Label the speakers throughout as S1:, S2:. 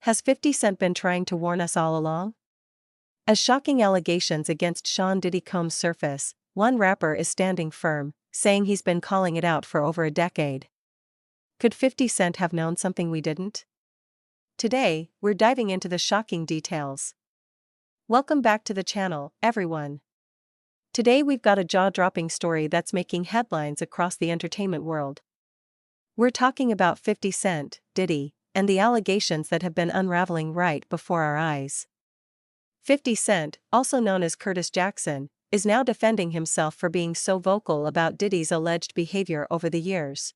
S1: Has 50 Cent been trying to warn us all along? As shocking allegations against Sean Diddy Combs surface, one rapper is standing firm, saying he's been calling it out for over a decade. Could 50 Cent have known something we didn't? Today, we're diving into the shocking details. Welcome back to the channel, everyone. Today we've got a jaw-dropping story that's making headlines across the entertainment world. We're talking about 50 Cent, Diddy, and the allegations that have been unraveling right before our eyes. 50 Cent, also known as Curtis Jackson, is now defending himself for being so vocal about Diddy's alleged behavior over the years.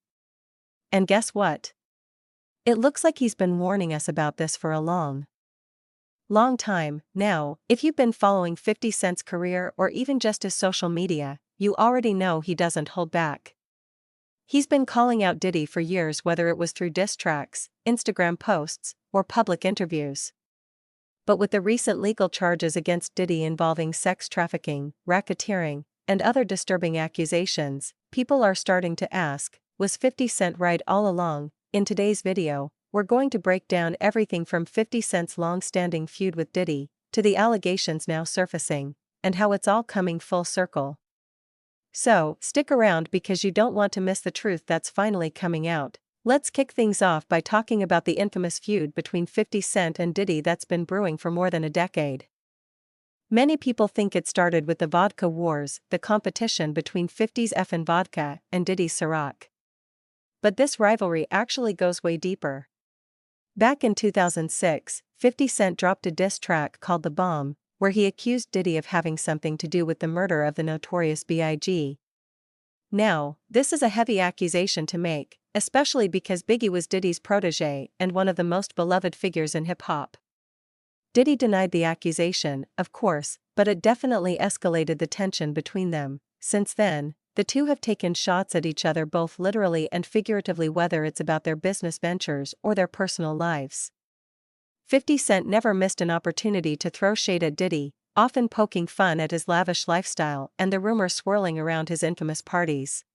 S1: And guess what? It looks like he's been warning us about this for a long time now. If you've been following 50 Cent's career or even just his social media, you already know he doesn't hold back. He's been calling out Diddy for years, whether it was through diss tracks, Instagram posts, or public interviews. But with the recent legal charges against Diddy involving sex trafficking, racketeering, and other disturbing accusations, people are starting to ask, was 50 Cent right all along? In today's video, we're going to break down everything from 50 Cent's long-standing feud with Diddy, to the allegations now surfacing, and how it's all coming full circle. So, stick around because you don't want to miss the truth that's finally coming out. Let's kick things off by talking about the infamous feud between 50 Cent and Diddy that's been brewing for more than a decade. Many people think it started with the Vodka Wars, the competition between 50's effin' Vodka and Diddy's Ciroc. But this rivalry actually goes way deeper. Back in 2006, 50 Cent dropped a diss track called The Bomb, where he accused Diddy of having something to do with the murder of the notorious B.I.G. Now, this is a heavy accusation to make, especially because Biggie was Diddy's protege and one of the most beloved figures in hip-hop. Diddy denied the accusation, of course, but it definitely escalated the tension between them. Since then, the two have taken shots at each other both literally and figuratively, whether it's about their business ventures or their personal lives. 50 Cent never missed an opportunity to throw shade at Diddy, often poking fun at his lavish lifestyle and the rumors swirling around his infamous parties.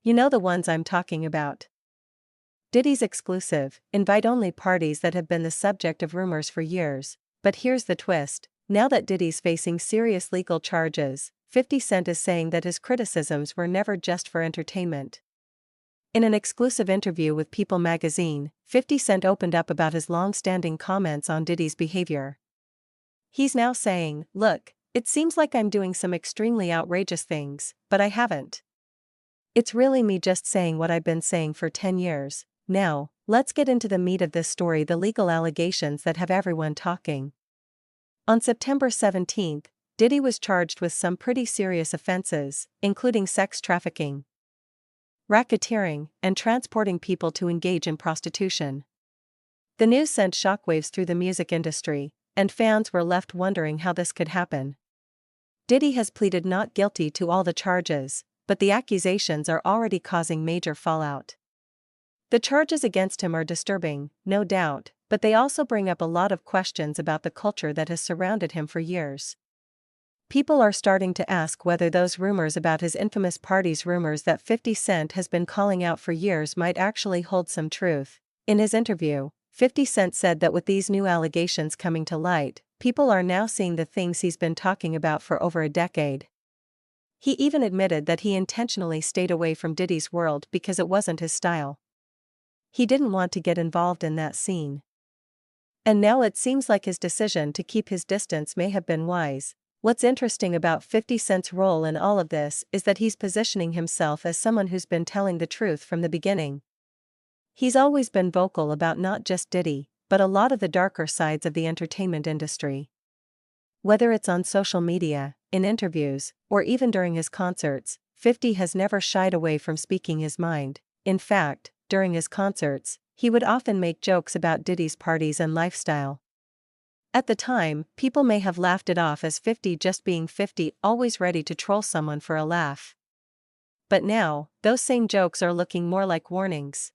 S1: You know the ones I'm talking about. Diddy's exclusive, invite-only parties that have been the subject of rumors for years. But here's the twist: now that Diddy's facing serious legal charges, 50 Cent is saying that his criticisms were never just for entertainment. In an exclusive interview with People magazine, 50 Cent opened up about his long-standing comments on Diddy's behavior. He's now saying, "Look, it seems like I'm doing some extremely outrageous things, but I haven't. It's really me just saying what I've been saying for 10 years. Now, let's get into the meat of this story, the legal allegations that have everyone talking." On September 17, Diddy was charged with some pretty serious offenses, including sex trafficking, racketeering, and transporting people to engage in prostitution. The news sent shockwaves through the music industry, and fans were left wondering how this could happen. Diddy has pleaded not guilty to all the charges, but the accusations are already causing major fallout. The charges against him are disturbing, no doubt, but they also bring up a lot of questions about the culture that has surrounded him for years. People are starting to ask whether those rumors about his infamous parties, rumors that 50 Cent has been calling out for years, might actually hold some truth. In his interview, 50 Cent said that with these new allegations coming to light, people are now seeing the things he's been talking about for over a decade. He even admitted that he intentionally stayed away from Diddy's world because it wasn't his style. He didn't want to get involved in that scene. And now it seems like his decision to keep his distance may have been wise. What's interesting about 50 Cent's role in all of this is that he's positioning himself as someone who's been telling the truth from the beginning. He's always been vocal about not just Diddy, but a lot of the darker sides of the entertainment industry. Whether it's on social media, in interviews, or even during his concerts, 50 has never shied away from speaking his mind. In fact, during his concerts, he would often make jokes about Diddy's parties and lifestyle. At the time, people may have laughed it off as 50 just being 50, always ready to troll someone for a laugh. But now, those same jokes are looking more like warnings.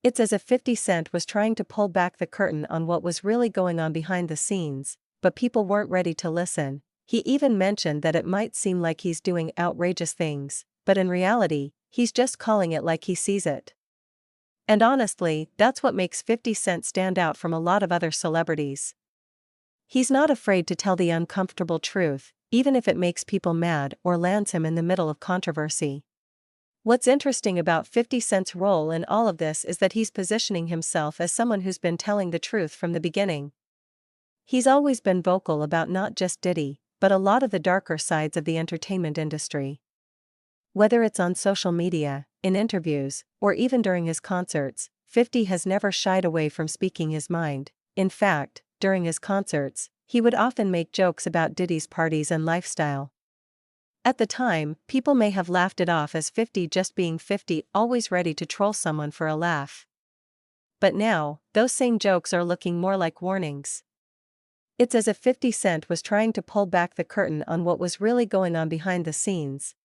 S1: It's as if 50 Cent was trying to pull back the curtain on what was really going on behind the scenes, but people weren't ready to listen. He even mentioned that it might seem like he's doing outrageous things, but in reality, he's just calling it like he sees it. And honestly, that's what makes 50 Cent stand out from a lot of other celebrities. He's not afraid to tell the uncomfortable truth, even if it makes people mad or lands him in the middle of controversy. What's interesting about 50 Cent's role in all of this is that he's positioning himself as someone who's been telling the truth from the beginning. He's always been vocal about not just Diddy, but a lot of the darker sides of the entertainment industry. Whether it's on social media, in interviews, or even during his concerts, 50 has never shied away from speaking his mind. In fact, during his concerts, he would often make jokes about Diddy's parties and lifestyle. At the time, people may have laughed it off as 50 just being 50, always ready to troll someone for a laugh. But now, those same jokes are looking more like warnings. It's as if 50 Cent was trying to pull back the curtain on what was really going on behind the scenes.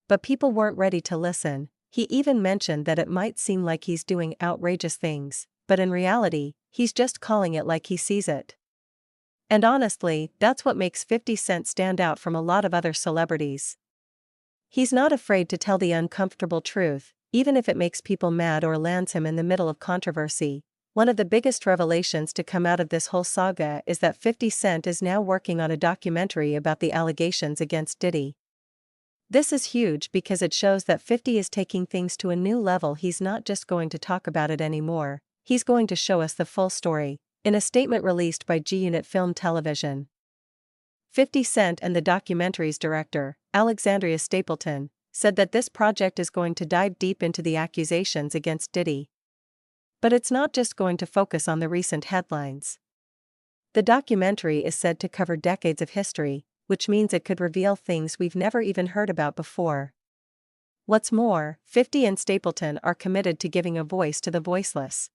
S1: But people weren't ready to listen. He even mentioned that it might seem like he's doing outrageous things, but in reality, he's just calling it like he sees it. And honestly, that's what makes 50 Cent stand out from a lot of other celebrities. He's not afraid to tell the uncomfortable truth, even if it makes people mad or lands him in the middle of controversy. One of the biggest revelations to come out of this whole saga is that 50 Cent is now working on a documentary about the allegations against Diddy. This is huge because it shows that 50 is taking things to a new level. He's not just going to talk about it anymore, he's going to show us the full story. In a statement released by G-Unit Film Television, 50 Cent and the documentary's director, Alexandria Stapleton, said that this project is going to dive deep into the accusations against Diddy. But it's not just going to focus on the recent headlines. The documentary is said to cover decades of history, which means it could reveal things we've never even heard about before. What's more, 50 and Stapleton are committed to giving a voice to the voiceless.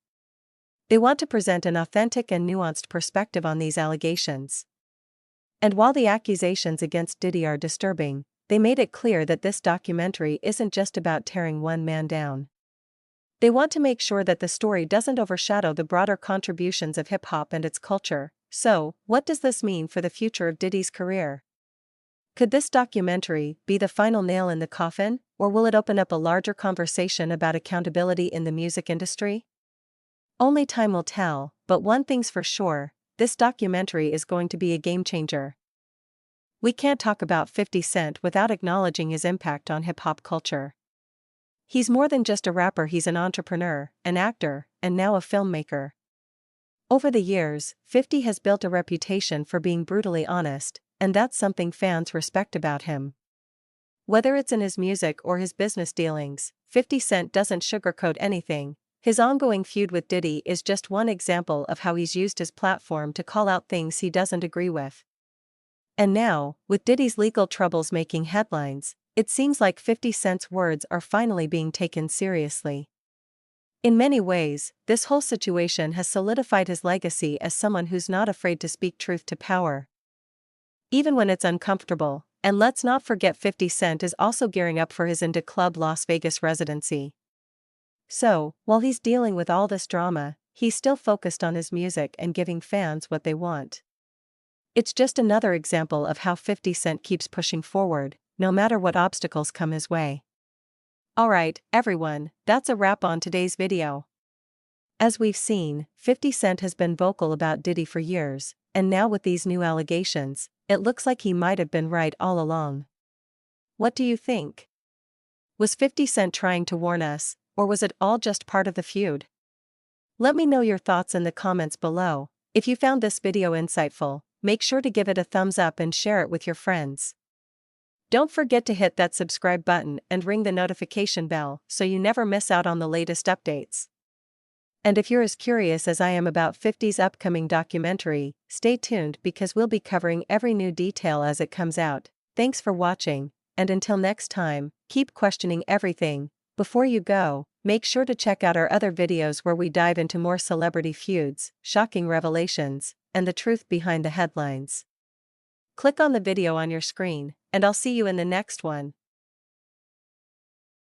S1: They want to present an authentic and nuanced perspective on these allegations. And while the accusations against Diddy are disturbing, they made it clear that this documentary isn't just about tearing one man down. They want to make sure that the story doesn't overshadow the broader contributions of hip-hop and its culture. So, what does this mean for the future of Diddy's career? Could this documentary be the final nail in the coffin, or will it open up a larger conversation about accountability in the music industry? Only time will tell, but one thing's for sure, this documentary is going to be a game-changer. We can't talk about 50 Cent without acknowledging his impact on hip-hop culture. He's more than just a rapper, he's an entrepreneur, an actor, and now a filmmaker. Over the years, 50 has built a reputation for being brutally honest, and that's something fans respect about him. Whether it's in his music or his business dealings, 50 Cent doesn't sugarcoat anything. His ongoing feud with Diddy is just one example of how he's used his platform to call out things he doesn't agree with. And now, with Diddy's legal troubles making headlines, it seems like 50 Cent's words are finally being taken seriously. In many ways, this whole situation has solidified his legacy as someone who's not afraid to speak truth to power, even when it's uncomfortable. And let's not forget 50 Cent is also gearing up for his into Club Las Vegas residency. So, while he's dealing with all this drama, he's still focused on his music and giving fans what they want. It's just another example of how 50 Cent keeps pushing forward, no matter what obstacles come his way. Alright, everyone, that's a wrap on today's video. As we've seen, 50 Cent has been vocal about Diddy for years, and now with these new allegations, it looks like he might have been right all along. What do you think? Was 50 Cent trying to warn us, or was it all just part of the feud? Let me know your thoughts in the comments below. If you found this video insightful, make sure to give it a thumbs up and share it with your friends. Don't forget to hit that subscribe button and ring the notification bell so you never miss out on the latest updates. And if you're as curious as I am about 50's upcoming documentary, stay tuned because we'll be covering every new detail as it comes out. Thanks for watching, and until next time, keep questioning everything. Before you go, make sure to check out our other videos where we dive into more celebrity feuds, shocking revelations, and the truth behind the headlines. Click on the video on your screen, and I'll see you in the next one.